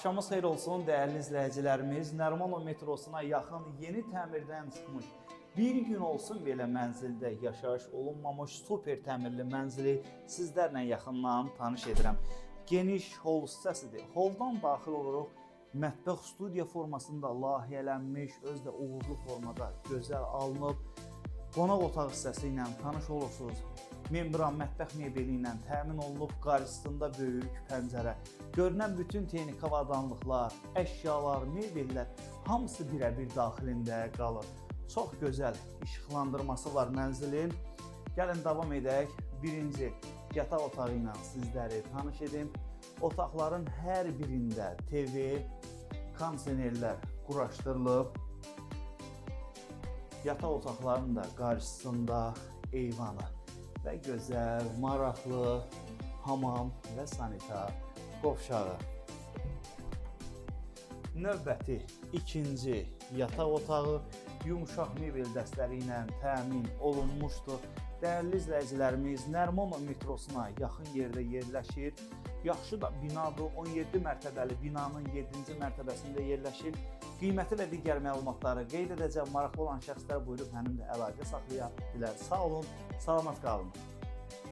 Axşamınız xeyir olsun dəyərli izləyicilərimiz. Nərimanov metrosuna yaxın yeni təmirdən çıxmış, bir gün olsun belə mənzildə yaşayış olunmamış super təmirli mənzili sizlərlə yaxından tanış edirəm. Geniş hol hissəsidir. Holdan daxil oluruq mətbəx studiya formasında layihələnmiş, özü də uğurlu formada gözəl alınıb. Qonaq otaq hissəsi ilə tanış olursunuz. Membran mətbəx mebeli ilə təmin olunub, qarşısında böyük pəncərə. Görünən bütün texniki avadanlıqlar, əşyalar, mebellər hamısı birəbir daxilində qalır. Çox gözəl işıqlandırması var mənzilin. Gəlin davam edək. Birinci yataq otağı ilə sizləri tanış edim. Otaqların hər birində TV, kondisionerlər quraşdırılıb. Yataq otaqlarının da qarşısında eyvanı və gözəl, maraqlı hamam və sanitar qovşağı. Növbəti ikinci yataq otağı yumuşaq mebel dəstləri ilə təmin olunmuşdur. Dəyərli izləyicilərimiz, Nərimanov metrosuna yaxın yerdə yerləşir. Yaxşı da binadır, 17 mərtəbəli binanın 7-ci mərtəbəsində yerləşir. Qiyməti və digər məlumatları qeyd edəcəm. Maraqlı olan şəxslər buyurub mənimlə əlaqə saxlaya bilər. Sağ olun, salamat qalın.